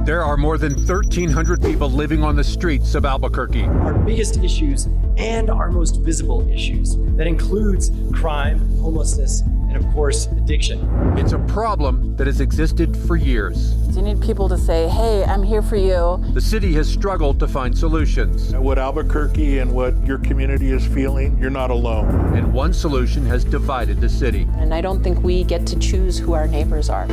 There are more than 1,300 people living on the streets of Albuquerque. Our biggest issues and our most visible issues. That includes crime, homelessness, and of course, addiction. It's a problem that has existed for years. You need people to say, hey, I'm here for you. The city has struggled to find solutions. What Albuquerque and what your community is feeling, you're not alone. And one solution has divided the city. And I don't think we get to choose who our neighbors are.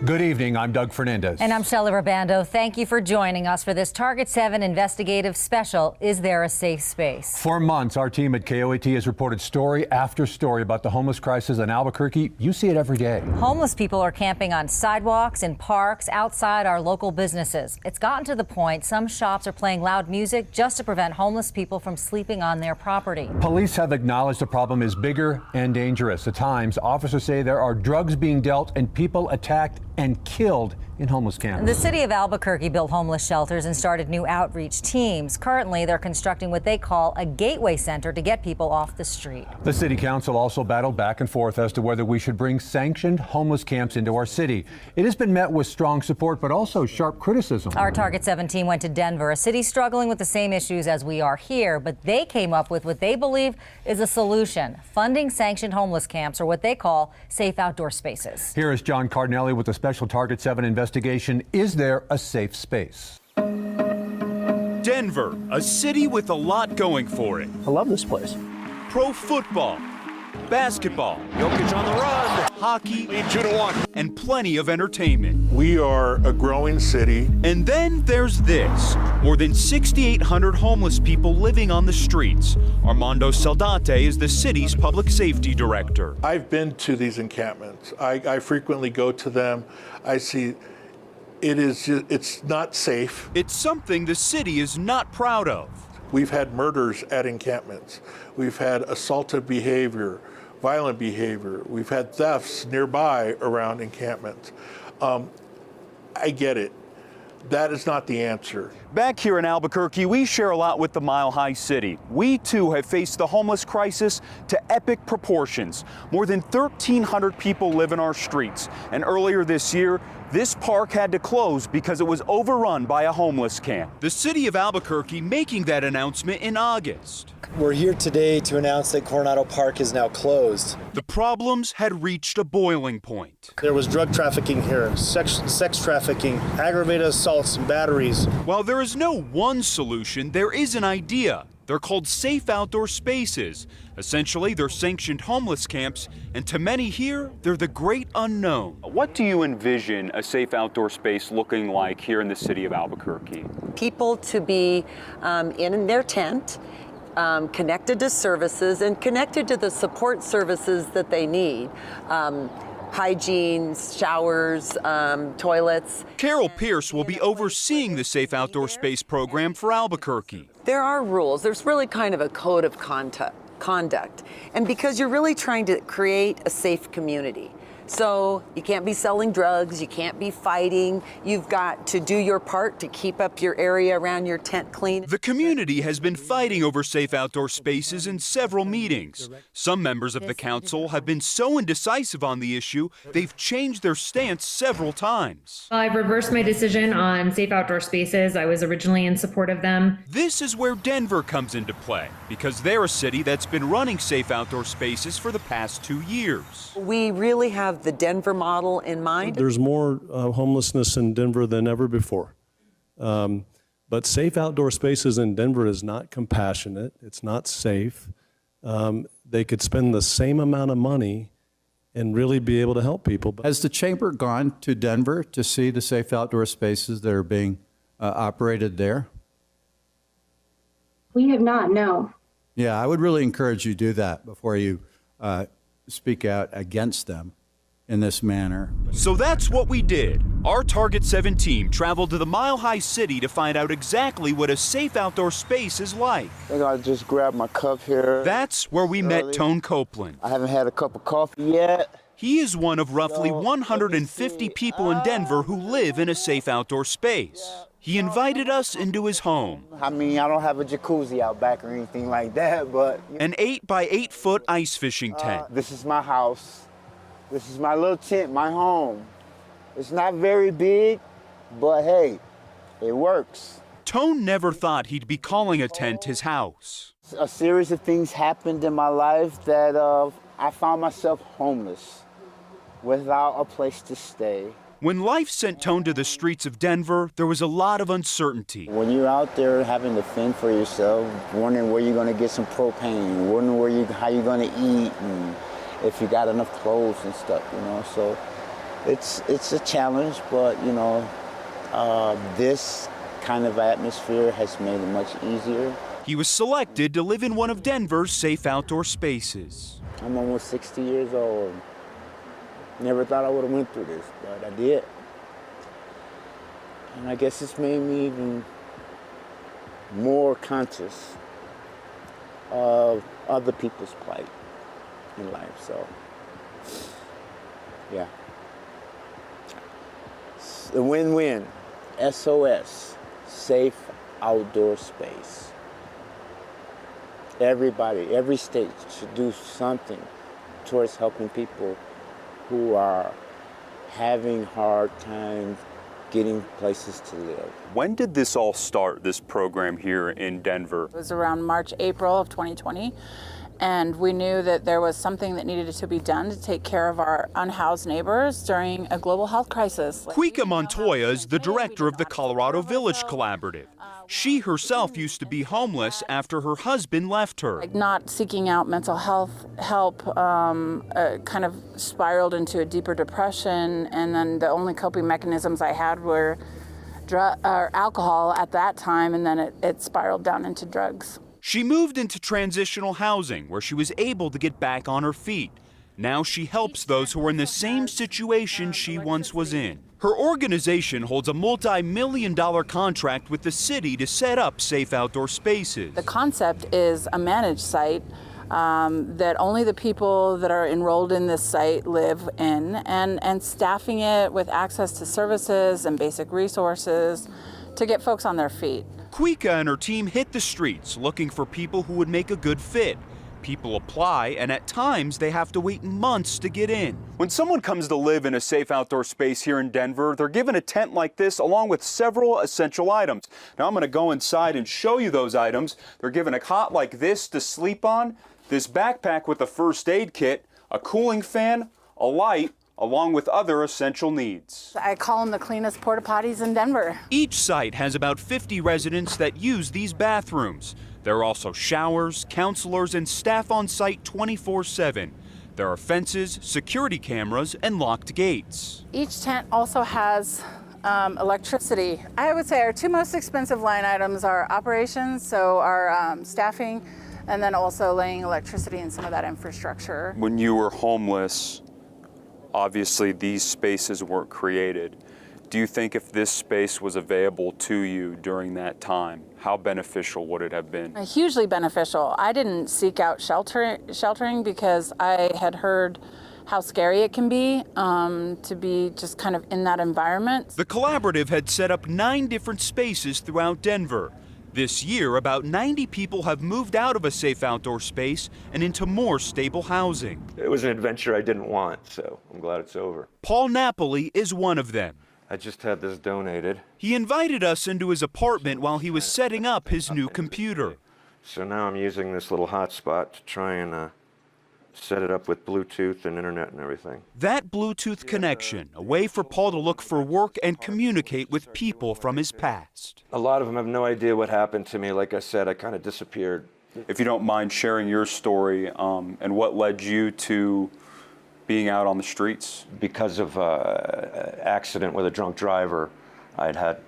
Good evening, I'm Doug Fernandez. And I'm Shelley Rabando. Thank you for joining us for this Target 7 investigative special, Is There a Safe Space? For months, our team at KOAT has reported story after story about the homeless crisis in Albuquerque. You see it every day. Homeless people are camping on sidewalks, in parks, outside our local businesses. It's gotten to the point some shops are playing loud music just to prevent homeless people from sleeping on their property. Police have acknowledged the problem is bigger and dangerous. At times, officers say there are drugs being dealt and people attacked and killed in homeless camps. The city of Albuquerque built homeless shelters and started new outreach teams. Currently, they're constructing what they call a gateway center to get people off the street. The city council also battled back and forth as to whether we should bring sanctioned homeless camps into our city. It has been met with strong support, but also sharp criticism. Our Target 7 team went to Denver, a city struggling with the same issues as we are here, but they came up with what they believe is a solution: funding sanctioned homeless camps, or what they call safe outdoor spaces. Here is John Cardinelli with the special Target 7 investigation. Is there a safe space? Denver, a city with a lot going for it. I love this place. Pro football, basketball, Jokic on the run, hockey, Lead 2-1. and plenty of entertainment. We are a growing city. And then there's this. More than 6,800 homeless people living on the streets. Armando Saldate is the city's public safety director. I've been to these encampments. I frequently go to them. I see it's not safe. It's something the city is not proud of. We've had murders at encampments. We've had assaultive behavior, violent behavior. We've had thefts nearby around encampments. I get it. That is not the answer. Back here in Albuquerque, we share a lot with the Mile High City. We too have faced the homeless crisis to epic proportions. More than 1,300 people live in our streets. And earlier this year, this park had to close because it was overrun by a homeless camp. The city of Albuquerque making that announcement in August. We're here today to announce that Coronado Park is now closed. The problems had reached a boiling point. There was drug trafficking here, sex trafficking, aggravated assaults and batteries. While there is no one solution, there is an idea. They're called safe outdoor spaces. Essentially, they're sanctioned homeless camps, and to many here, they're the great unknown. What do you envision a safe outdoor space looking like here in the city of Albuquerque? People to be in their tent, connected to services and connected to the support services that they need. Hygiene, showers, toilets. Carol Pierce will be overseeing the Safe Outdoor Space program for Albuquerque. There are rules. There's really kind of a code of conduct. And because you're really trying to create a safe community. So you can't be selling drugs, you can't be fighting, you've got to do your part to keep up your area around your tent clean. The community has been fighting over safe outdoor spaces in several meetings. Some members of the council have been so indecisive on the issue, they've changed their stance several times. I've reversed my decision on safe outdoor spaces. I was originally in support of them. This is where Denver comes into play, because they're a city that's been running safe outdoor spaces for the past 2 years. We really have the Denver model in mind. There's more homelessness in Denver than ever before. But safe outdoor spaces in Denver is not compassionate. It's not safe. They could spend the same amount of money and really be able to help people. Has the chamber gone to Denver to see the safe outdoor spaces that are being operated there? We have not, no. Yeah, I would really encourage you to do that before you speak out against them in this manner. So that's what we did. Our Target 7 team traveled to the Mile High City to find out exactly what a safe outdoor space is like. I think I just grabbed my cup here. That's where we met Tone Copeland. I haven't had a cup of coffee yet. He is one of roughly 150 people in Denver who live in a safe outdoor space. He invited us into his home. I mean, I don't have a jacuzzi out back or anything like that, but... An 8 by 8 foot ice fishing tent. This is my house. This is my little tent, my home. It's not very big, but hey, it works. Tone never thought he'd be calling a tent his house. A series of things happened in my life that I found myself homeless without a place to stay. When life sent Tone to the streets of Denver, there was a lot of uncertainty. When you're out there having to fend for yourself, wondering where you're going to get some propane, wondering how you're going to eat, and if you got enough clothes and stuff, you know. So it's a challenge, but you know, this kind of atmosphere has made it much easier. He was selected to live in one of Denver's safe outdoor spaces. I'm almost 60 years old. Never thought I would have went through this, but I did. And I guess it's made me even more conscious of other people's plight in life, so yeah. It's a win-win. SOS, safe outdoor space. Everybody, every state should do something towards helping people who are having hard times getting places to live. When did this all start, this program here in Denver? It was around March, April of 2020. And we knew that there was something that needed to be done to take care of our unhoused neighbors during a global health crisis. Cuica Montoya is the director of the Colorado Village Collaborative. She herself used to be homeless after her husband left her. Like not seeking out mental health help kind of spiraled into a deeper depression, and then the only coping mechanisms I had were alcohol at that time, and then it spiraled down into drugs. She moved into transitional housing where she was able to get back on her feet. Now she helps those who are in the same situation she once was in. Her organization holds a multi-million-dollar contract with the city to set up safe outdoor spaces. The concept is a managed site that only the people that are enrolled in this site live in, and staffing it with access to services and basic resources to get folks on their feet. Cuica and her team hit the streets looking for people who would make a good fit. People apply, and at times they have to wait months to get in. When someone comes to live in a safe outdoor space here in Denver, they're given a tent like this along with several essential items. Now I'm going to go inside and show you those items. They're given a cot like this to sleep on, this backpack with a first aid kit, a cooling fan, a light, along with other essential needs. I call them the cleanest porta potties in Denver. Each site has about 50 residents that use these bathrooms. There are also showers, counselors, and staff on site 24/7. There are fences, security cameras, and locked gates. Each tent also has electricity. I would say our two most expensive line items are operations, so our staffing, and then also laying electricity in some of that infrastructure. When you were homeless, obviously these spaces weren't created. Do you think if this space was available to you during that time, how beneficial would it have been? Hugely beneficial. I didn't seek out sheltering because I had heard how scary it can be to be just kind of in that environment. The collaborative had set up 9 different spaces throughout Denver. This year, about 90 people have moved out of a safe outdoor space and into more stable housing. It was an adventure I didn't want, so I'm glad it's over. Paul Napoli is one of them. I just had this donated. He invited us into his apartment while he was setting up his new computer. So now I'm using this little hotspot to try and set it up with Bluetooth and internet and everything. That Bluetooth connection, a way for Paul to look for work and communicate with people from his past. A lot of them have no idea what happened to me. Like I said, I kind of disappeared. If you don't mind sharing your story and what led you to being out on the streets? Because of an accident with a drunk driver, I'd had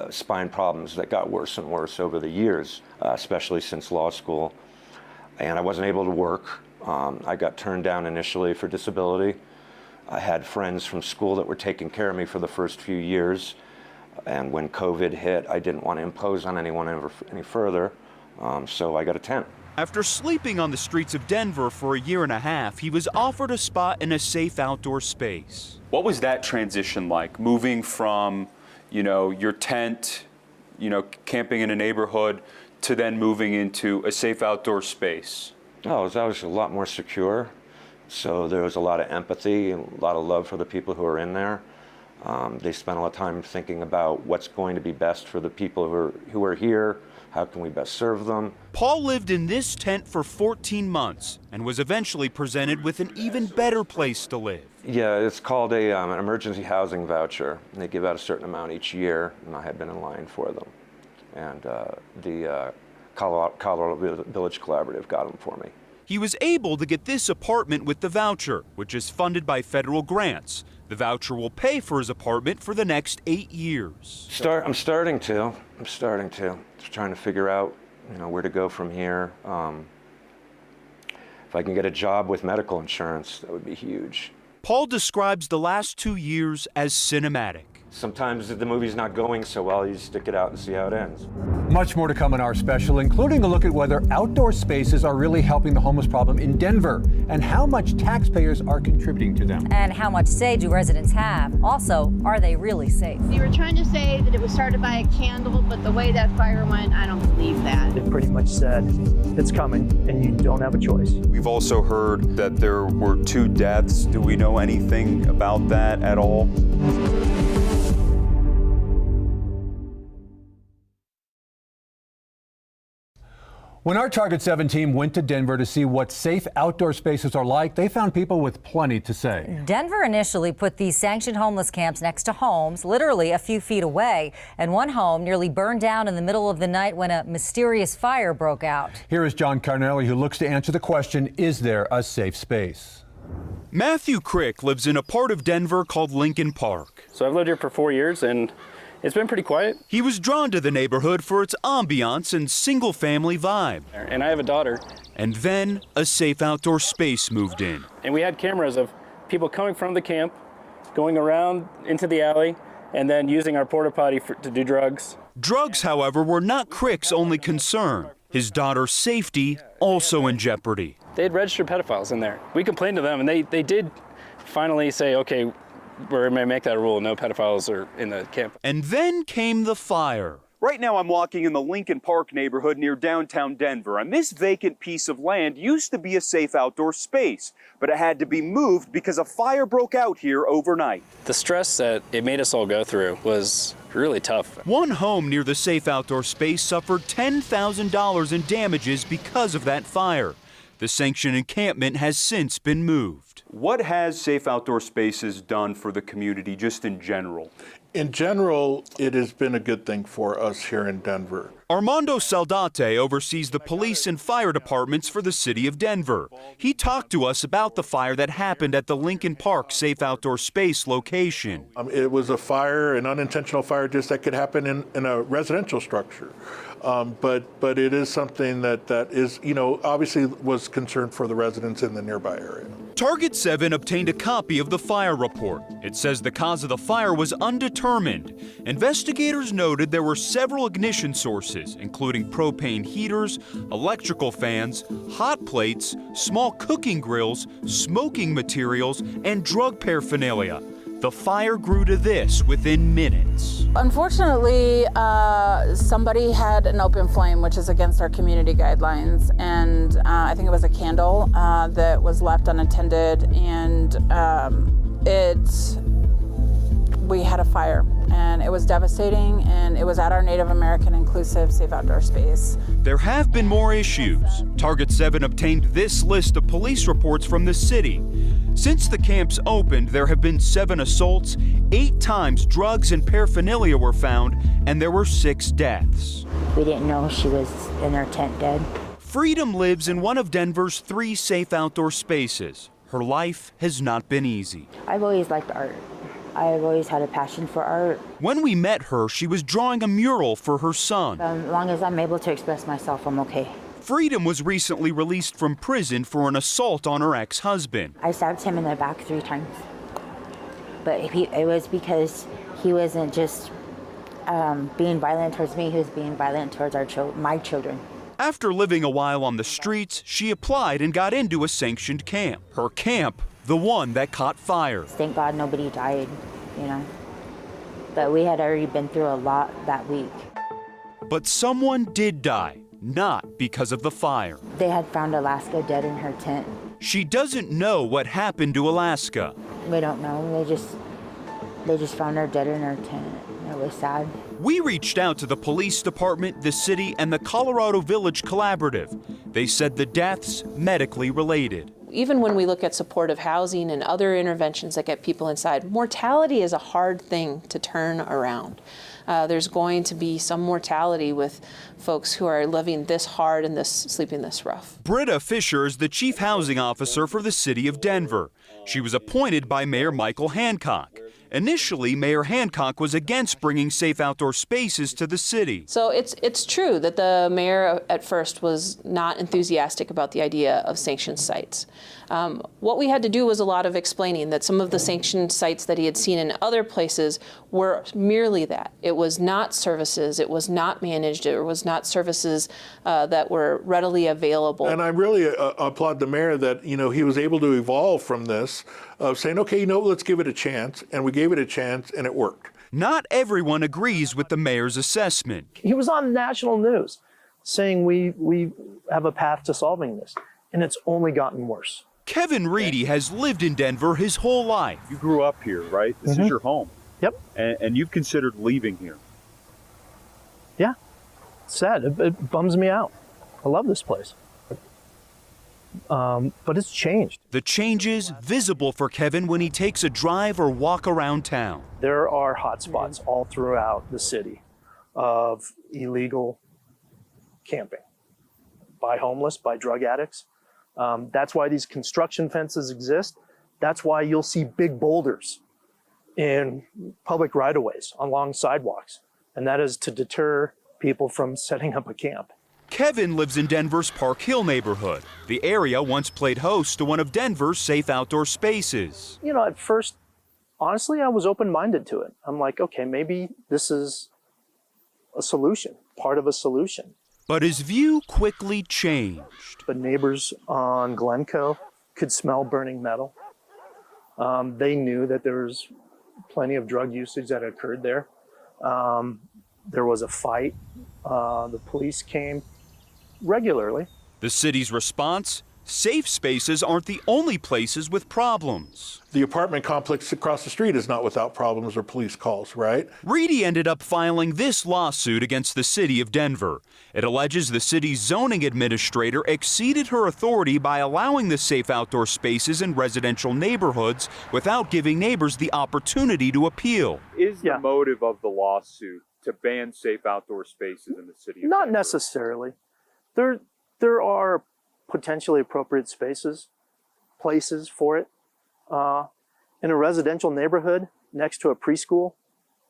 spine problems that got worse and worse over the years, especially since law school. And I wasn't able to work. I got turned down initially for disability. I had friends from school that were taking care of me for the first few years. And when COVID hit, I didn't want to impose on anyone any further, so I got a tent. After sleeping on the streets of Denver for a year and a half, he was offered a spot in a safe outdoor space. What was that transition like, moving from, your tent, camping in a neighborhood, to then moving into a safe outdoor space? Oh, I was a lot more secure. So there was a lot of empathy and a lot of love for the people who are in there. They spent a lot of time thinking about what's going to be best for the people who are here. How can we best serve them? Paul lived in this tent for 14 months and was eventually presented with an even better place to live. Yeah, it's called an emergency housing voucher. And they give out a certain amount each year, and I had been in line for them. And the Colorado Village Collaborative got them for me. He was able to get this apartment with the voucher, which is funded by federal grants. The voucher will pay for his apartment for the next 8 years. I'm starting to. Just trying to figure out, where to go from here. If I can get a job with medical insurance, that would be huge. Paul describes the last 2 years as cinematic. Sometimes if the movie's not going so well, you stick it out and see how it ends. Much more to come in our special, including a look at whether outdoor spaces are really helping the homeless problem in Denver and how much taxpayers are contributing to them. And how much say do residents have? Also, are they really safe? You were trying to say that it was started by a candle, but the way that fire went, I don't believe that. It pretty much said, it's coming and you don't have a choice. We've also heard that there were 2 deaths. Do we know anything about that at all? When our Target 7 team went to Denver to see what safe outdoor spaces are like, they found people with plenty to say. Denver initially put these sanctioned homeless camps next to homes, literally a few feet away, and one home nearly burned down in the middle of the night when a mysterious fire broke out. Here is John Carnelli, who looks to answer the question, is there a safe space? Matthew Crick lives in a part of Denver called Lincoln Park. So I've lived here for 4 years, and it's been pretty quiet. He was drawn to the neighborhood for its ambiance and single-family vibe. And I have a daughter. And then a safe outdoor space moved in. And we had cameras of people coming from the camp, going around into the alley, and then using our porta potty to do drugs. Drugs, however, were not Crick's only concern. His daughter's safety also in jeopardy. They had registered pedophiles in there. We complained to them, and they did finally say, okay, we're going to make that a rule, no pedophiles are in the camp. And then came the fire. Right now I'm walking in the Lincoln Park neighborhood near downtown Denver, and this vacant piece of land used to be a safe outdoor space, but it had to be moved because a fire broke out here overnight. The stress that it made us all go through was really tough. One home near the safe outdoor space suffered $10,000 in damages because of that fire. The sanctioned encampment has since been moved. What has Safe Outdoor Spaces done for the community just in general? In general, it has been a good thing for us here in Denver. Armando Saldate oversees the police and fire departments for the city of Denver. He talked to us about the fire that happened at the Lincoln Park Safe Outdoor Space location. It was a fire, an unintentional fire just that could happen in a residential structure. But it is something that is, obviously was concerned for the residents in the nearby area. Target 7 obtained a copy of the fire report. It says the cause of the fire was undetermined. Investigators noted there were several ignition sources, including propane heaters, electrical fans, hot plates, small cooking grills, smoking materials, and drug paraphernalia. The fire grew to this within minutes. Unfortunately, somebody had an open flame, which is against our community guidelines, and I think it was a candle that was left unattended, and we had a fire, and it was devastating, and it was at our Native American inclusive safe outdoor space. There have been more issues. Target 7 obtained this list of police reports from the city. Since the camps opened, there have been 7 assaults, 8 times drugs and paraphernalia were found, and there were 6 deaths. We didn't know she was in her tent dead. Freedom lives in one of Denver's 3 safe outdoor spaces. Her life has not been easy. I've always liked art. I've always had a passion for art. When we met her, she was drawing a mural for her son. As long as I'm able to express myself, I'm okay. Freedom was recently released from prison for an assault on her ex-husband. I stabbed him in the back 3 times. But it was because he wasn't just being violent towards me, he was being violent towards my children. After living a while on the streets, she applied and got into a sanctioned camp. Her camp, the one that caught fire. Thank God nobody died, But we had already been through a lot that week. But someone did die. Not because of the fire. They had found Alaska dead in her tent. She doesn't know what happened to Alaska. We don't know. They just found her dead in her tent. It was sad. We reached out to the police department, the city, and the Colorado Village Collaborative. They said the deaths medically related. Even when we look at supportive housing and other interventions that get people inside, mortality is a hard thing to turn around. There's going to be some mortality with folks who are living this hard and sleeping this rough. Britta Fisher is the chief housing officer for the city of Denver. She was appointed by Mayor Michael Hancock. Initially, Mayor Hancock was against bringing safe outdoor spaces to the city. So it's true that the mayor at first was not enthusiastic about the idea of sanctioned sites. What we had to do was a lot of explaining that some of the sanctioned sites that he had seen in other places were merely that. It was not services, it was not managed, it was not services that were readily available. And I really applaud the mayor that, he was able to evolve from this, of saying, okay, let's give it a chance. And we gave it a chance and it worked. Not everyone agrees with the mayor's assessment. He was on national news saying we have a path to solving this, and it's only gotten worse. Kevin Reedy has lived in Denver his whole life. You grew up here, right? This is your home. Yep. And you've considered leaving here. Yeah. It's sad. It bums me out. I love this place. But it's changed. The changes visible for Kevin when he takes a drive or walk around town. There are hot spots all throughout the city of illegal camping by homeless, by drug addicts. That's why these construction fences exist. That's why you'll see big boulders in public right-of-ways along sidewalks. And that is to deter people from setting up a camp. Kevin lives in Denver's Park Hill neighborhood. The area once played host to one of Denver's safe outdoor spaces. At first, honestly, I was open-minded to it. I'm like, okay, maybe this is a solution, part of a solution. But his view quickly changed. The neighbors on Glencoe could smell burning metal. They knew that there was plenty of drug usage that occurred there. There was a fight. The police came regularly. The city's response? Safe spaces aren't the only places with problems. The apartment complex across the street is not without problems or police calls, right? Reedy ended up filing this lawsuit against the city of Denver. It alleges the city's zoning administrator exceeded her authority by allowing the safe outdoor spaces in residential neighborhoods without giving neighbors the opportunity to appeal. Is the motive of the lawsuit to ban safe outdoor spaces in the city of Not Denver? necessarily. There are potentially appropriate places for it. In a residential neighborhood, next to a preschool,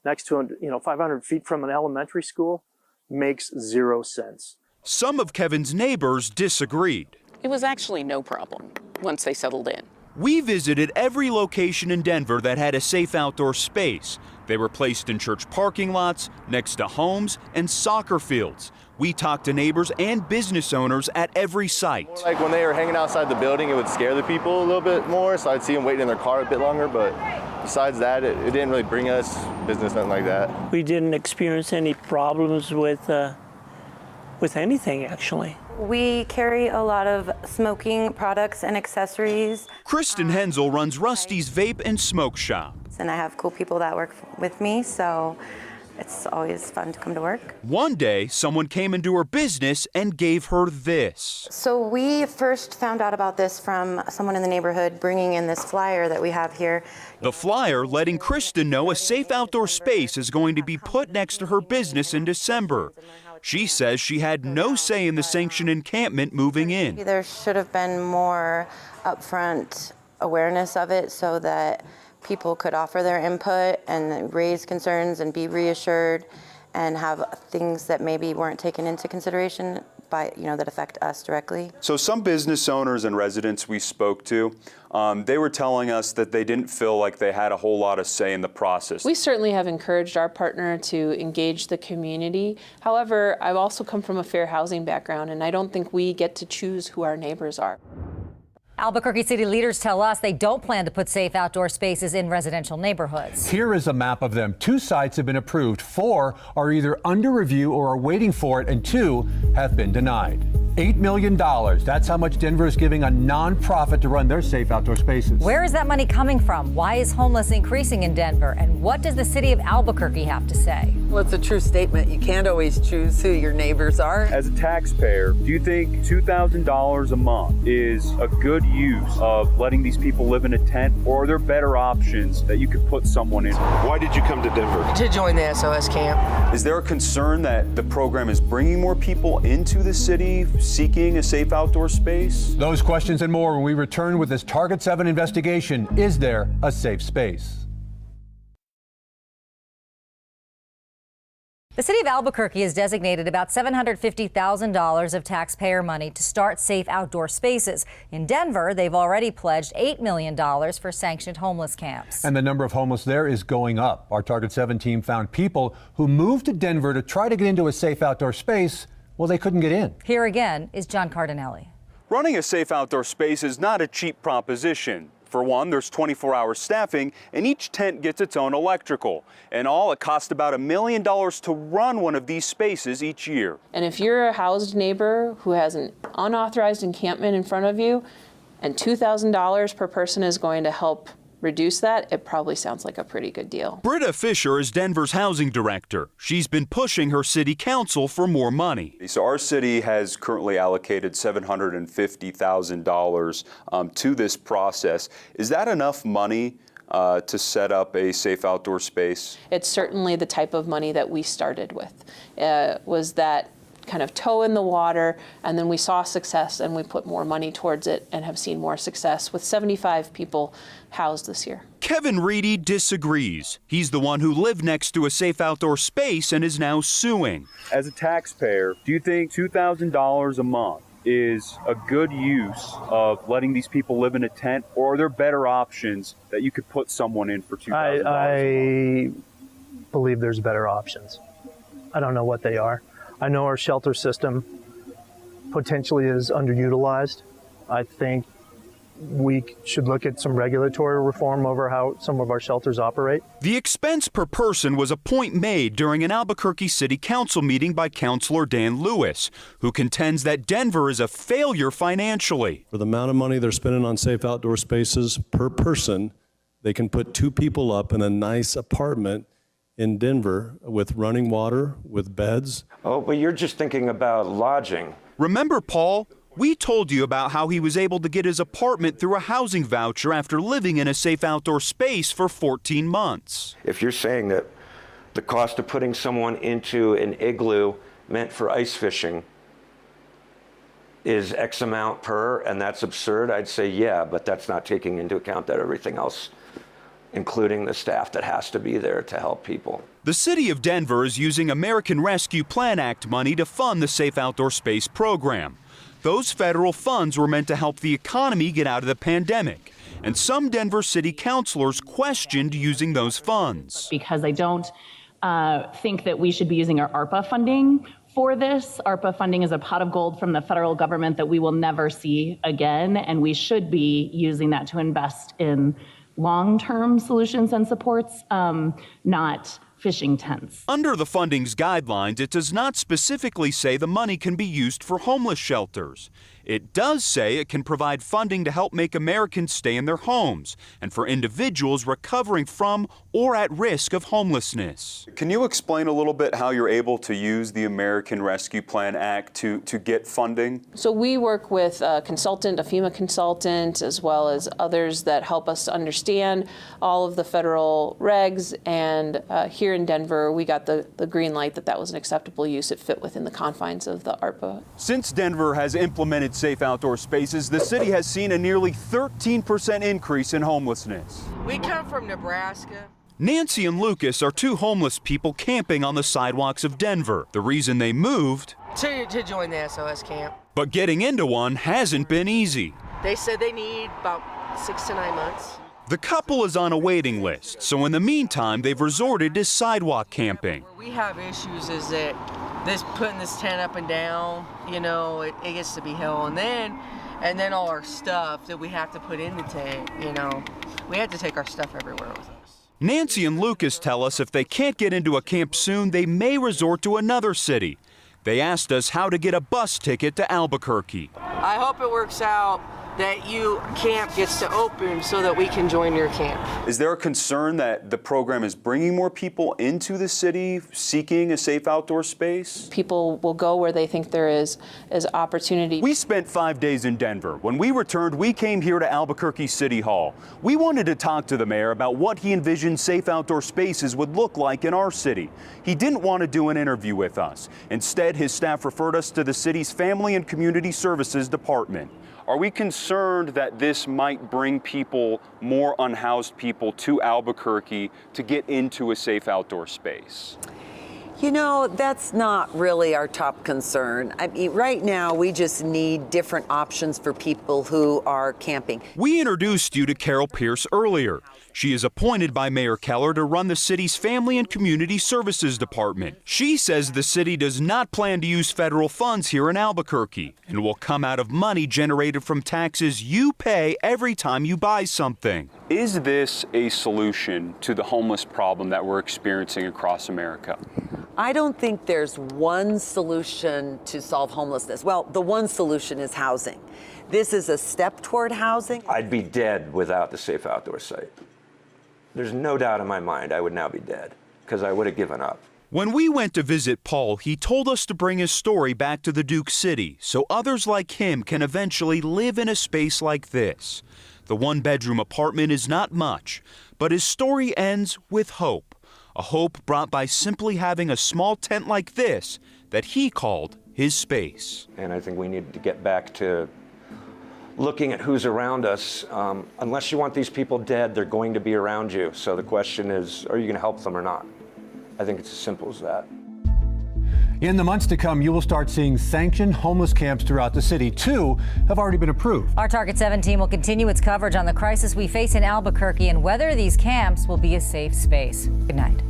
next to 500 feet from an elementary school, makes zero sense. Some of Kevin's neighbors disagreed. It was actually no problem once they settled in. We visited every location in Denver that had a safe outdoor space. They were placed in church parking lots, next to homes, and soccer fields. We talked to neighbors and business owners at every site. Like when they were hanging outside the building, it would scare the people a little bit more, so I'd see them waiting in their car a bit longer, but besides that, it didn't really bring us business, nothing like that. We didn't experience any problems with anything, actually. We carry a lot of smoking products and accessories. Kristen Hensel runs Rusty's Vape and Smoke Shop. And I have cool people that work with me, so it's always fun to come to work. One day, someone came into her business and gave her this. So we first found out about this from someone in the neighborhood bringing in this flyer that we have here. The flyer letting Kristen know a safe outdoor space is going to be put next to her business in December. She says she had no say in the sanctioned encampment moving in. There should have been more upfront awareness of it so that people could offer their input and raise concerns and be reassured and have things that maybe weren't taken into consideration by, that affect us directly. So some business owners and residents we spoke to, they were telling us that they didn't feel like they had a whole lot of say in the process. We certainly have encouraged our partner to engage the community. However, I've also come from a fair housing background, and I don't think we get to choose who our neighbors are. Albuquerque city leaders tell us they don't plan to put safe outdoor spaces in residential neighborhoods. Here is a map of them. 2 sites have been approved, 4 are either under review or are waiting for it, and 2 have been denied. $8 million. That's how much Denver is giving a nonprofit to run their safe outdoor spaces. Where is that money coming from? Why is homeless increasing in Denver? And what does the city of Albuquerque have to say? Well, it's a true statement. You can't always choose who your neighbors are. As a taxpayer, do you think $2,000 a month is a good use of letting these people live in a tent, or are there better options that you could put someone in? Why did you come to Denver? To join the SOS camp. Is there a concern that the program is bringing more people into the city seeking a safe outdoor space? Those questions and more when we return with this Target 7 investigation. Is there a safe space? The city of Albuquerque has designated about $750,000 of taxpayer money to start safe outdoor spaces. In Denver, they've already pledged $8 million for sanctioned homeless camps. And the number of homeless there is going up. Our Target 7 team found people who moved to Denver to try to get into a safe outdoor space. Well, they couldn't get in. Here again is John Cardinelli. Running a safe outdoor space is not a cheap proposition. For one, there's 24-hour staffing, and each tent gets its own electrical. In all, it costs about $1 million to run one of these spaces each year. And if you're a housed neighbor who has an unauthorized encampment in front of you, and $2,000 per person is going to help reduce that, it probably sounds like a pretty good deal. Britta Fisher is Denver's housing director. She's been pushing her city council for more money. So our city has currently allocated $750,000 to this process. Is that enough money to set up a safe outdoor space? It's certainly the type of money that we started with, was that kind of toe in the water, and then we saw success and we put more money towards it and have seen more success with 75 people housed this year. Kevin Reedy disagrees. He's the one who lived next to a safe outdoor space and is now suing. As a taxpayer, do you think $2,000 a month is a good use of letting these people live in a tent, or are there better options that you could put someone in for $2,000? I believe there's better options. I don't know what they are. I know our shelter system potentially is underutilized. I think we should look at some regulatory reform over how some of our shelters operate. The expense per person was a point made during an Albuquerque City Council meeting by Councilor Dan Lewis, who contends that Denver is a failure financially. For the amount of money they're spending on safe outdoor spaces per person, they can put 2 people up in a nice apartment in Denver with running water, with beds. Oh, but you're just thinking about lodging. Remember, Paul? We told you about how he was able to get his apartment through a housing voucher after living in a safe outdoor space for 14 months. If you're saying that the cost of putting someone into an igloo meant for ice fishing is X amount per, and that's absurd, I'd say yeah, but that's not taking into account that everything else, including the staff that has to be there to help people. The city of Denver is using American Rescue Plan Act money to fund the Safe Outdoor Space program. Those federal funds were meant to help the economy get out of the pandemic, and some Denver city councilors questioned using those funds. Because I don't think that we should be using our ARPA funding for this. ARPA funding is a pot of gold from the federal government that we will never see again, and we should be using that to invest in long-term solutions and supports, not fishing tents. Under the funding's guidelines, it does not specifically say the money can be used for homeless shelters. It does say it can provide funding to help make Americans stay in their homes and for individuals recovering from or at risk of homelessness. Can you explain a little bit how you're able to use the American Rescue Plan Act to get funding? So we work with a consultant, a FEMA consultant, as well as others that help us understand all of the federal regs, and here in Denver, we got the green light that was an acceptable use. It fit within the confines of the ARPA. Since Denver has implemented safe outdoor spaces, the city has seen a nearly 13% increase in homelessness. We come from Nebraska. Nancy and Lucas are 2 homeless people camping on the sidewalks of Denver. The reason they moved To join the SOS camp. but getting into one hasn't been easy. They said they need about 6 to 9 months. The couple is on a waiting list, so in the meantime, they've resorted to sidewalk camping. Where we have issues is that putting this tent up and down, it gets to be hell. And then all our stuff that we have to put in the tent, we have to take our stuff everywhere with us. Nancy and Lucas tell us if they can't get into a camp soon, they may resort to another city. They asked us how to get a bus ticket to Albuquerque. I hope it works out that you camp gets to open so that we can join your camp. Is there a concern that the program is bringing more people into the city seeking a safe outdoor space? People will go where they think there is opportunity. We spent 5 days in Denver. When we returned, we came here to Albuquerque City Hall. We wanted to talk to the mayor about what he envisioned safe outdoor spaces would look like in our city. He didn't want to do an interview with us. Instead, his staff referred us to the city's Family and Community Services Department. Are we concerned that this might bring people, more unhoused people, to Albuquerque to get into a safe outdoor space? You know, that's not really our top concern. I mean, right now, we just need different options for people who are camping. We introduced you to Carol Pierce earlier. She is appointed by Mayor Keller to run the city's Family and Community Services Department. She says the city does not plan to use federal funds here in Albuquerque and will come out of money generated from taxes you pay every time you buy something. Is this a solution to the homeless problem that we're experiencing across America? I don't think there's one solution to solve homelessness. Well, the one solution is housing. This is a step toward housing. I'd be dead without the safe outdoor site. There's no doubt in my mind I would now be dead because I would have given up. When we went to visit Paul, he told us to bring his story back to the Duke City so others like him can eventually live in a space like this. The one-bedroom apartment is not much, but his story ends with hope. A hope brought by simply having a small tent like this that he called his space. And I think we need to get back to looking at who's around us. Unless you want these people dead, they're going to be around you. So the question is, are you going to help them or not? I think it's as simple as that. In the months to come, you will start seeing sanctioned homeless camps throughout the city. 2 have already been approved. Our Target 7 team will continue its coverage on the crisis we face in Albuquerque and whether these camps will be a safe space. Good night.